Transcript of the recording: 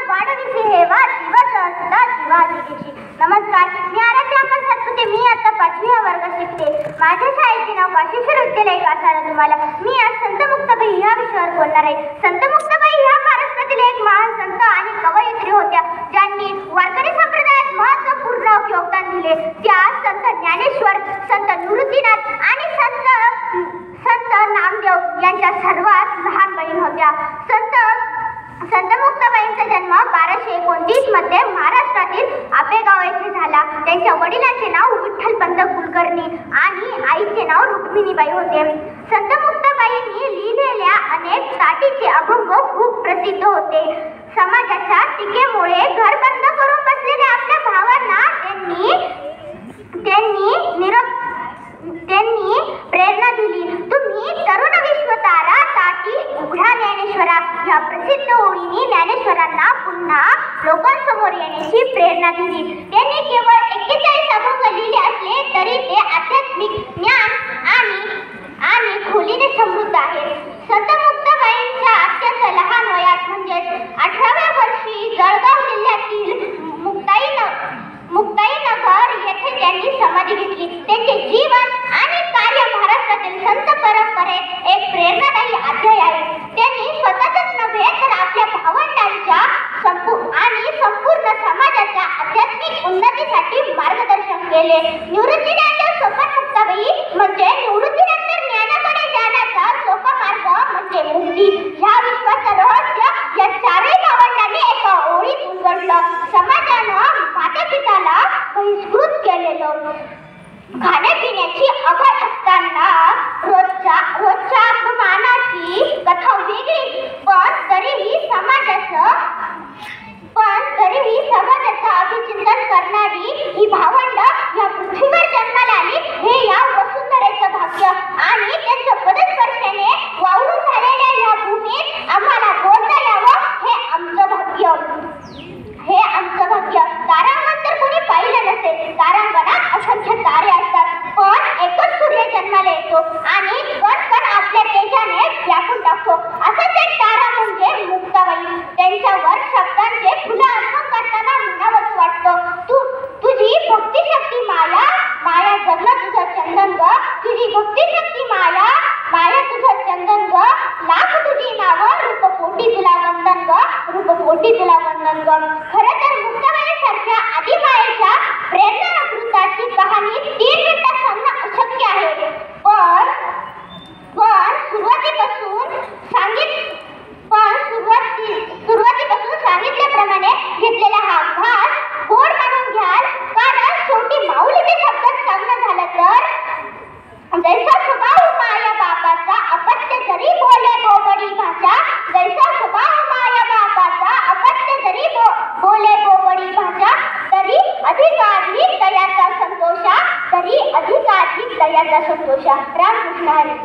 वाढविसी हेवा दिवस असता दिवा दिवशी. नमस्कार, मी आराध्या सातपुते. मी आता 5वी वर्ग शिकते. माझ्या शाळेचे नाव काशीश्वर विद्यालय कासारा. तुम्हाला मी आज संत मुक्ताबाई या विषयावर बोलणार आहे. संत मुक्ताबाई ह्या महाराष्ट्रातील एक महान संत आणि कवयित्री होत्या, ज्यांनी वारकरी संप्रदायात महत्त्वपूर्ण योगदान दिले. त्या संत ज्ञानेश्वर, संत निवृत्तीनाथ आणि संत नामदेव यांच्या सर्वात लहान बहीण होत्या. संत मुक्ताबाईंचा जन्म 1229 मध्ये महाराष्ट्रातील आपेगाव येथे झाला. त्यांच्या वडिलांचे नाव विठ्ठलपंत कुलकर्णी आणि आईचे नाव रुक्मिणीबाई होते. संत मुक्ताबाईंनी लिहिलेल्या अनेक साठीचे अभंग खूप प्रसिद्ध होते. समाजाच्या टीकेमुळे घर बंद करून बसलेल्या आपल्या भावांना त्यांनी प्रेरणा दिली. तुम्ही तरुण विश्वतारा ताटी उघडा ज्ञानेश्वरा या प्रसिद्ध ओळींनी ज्ञानेश्वरांना पुन्हा लोकांसमोर येण्याची प्रेरणा दिली. त्यांनी केवळ 41 अभंग लिहिले असले तरी ते आध्यात्मिक ज्ञान आणि खोलीने समृद्ध आहेत. संत मुक्ताबाईंच्या अत्यंत लहान वयात म्हणजे 18व्या वर्षी जळगाव जिल्ह्यातील मुक्ताईनगर येथे त्यांनी समाधी घेतली. त्यांचे जीवन आणि कार्य महाराष्ट्रातील संत परंपरेत एक प्रेरणादायी अध्याय आहे. त्यांनी स्वतःच नव्हे तर आपल्या भावंडांच्या आणि संपूर्ण समाजाच्या आध्यात्मिक उन्नतीसाठी मार्गदर्शन केले. निवृत्तीनंतर सोपान मुक्ताबाई म्हणजे निवृत्तीनंतर ज्ञानाकडे जाण्याचा सोपा मार्ग म्हणजे मुक्ती. ह्या विश्वाचं रहस्य या चारही भावंडांनी एका ओळीत उलगडलं. समाजानं माता-पिताला बहिष्कृत केलेलं, खाण्यापिण्याची अवघड असताना रोजच्या अपमानाची कथा वेगळी, पण तरीही समाजाचं अभिचिंतन करणारी ही भावंड या पृथ्वीवर जन्माला आली हे या वसुंधरेचं भाग्य. आणि त्यांच्या पदस्पर्शाने वावरून झालेल्या या भूमीत आम्हाला बोलता यावं हे आमचं भाग्य. तारांगण तर कोणी पाहिलं नसेल. तारांगणात असंख्य तारे असतात, पण एकच सूर्य जन्माला येतो आणि कण आपल्या तेजाने व्यापून टाकतो. असंच एक तारा म्हणजे मुक्ताबाई. त्यांच्यावर शब्दांचे फुलं अर्पण करताना म्हणावंच वाटतं, तुझी भक्तिशक्ती माया जगलं तुझं चंदन ग. तुझी भक्तिशक्ती माया तुझं चंदन ग. लाख तुझी नावं रूपपोटी तुला वंदन ग. खरं तर मुक्ताबाई सारख्या आदिमायेच्या प्रेरणामृताची कहाणी 3 मिनिटात सांगणं अशक्य आहे. पण सुरुवातीपासून सांगितल्याप्रमाणे घेतलेला हा अभ्यास गोड म्हणून घ्याल, कारण शेवटी माऊलीचे शब्दात सांगणं झालं तर जैसा स्वभाव माया बापाचा अपत्य जरी बोले बोबडी भाषा. जैसा स्वभाव माया बापाचा अपत्य जरी बोले बोबडी भाषा, तरी अधिकाधिक दयाचा संतोषा. रामकृष्ण हरी.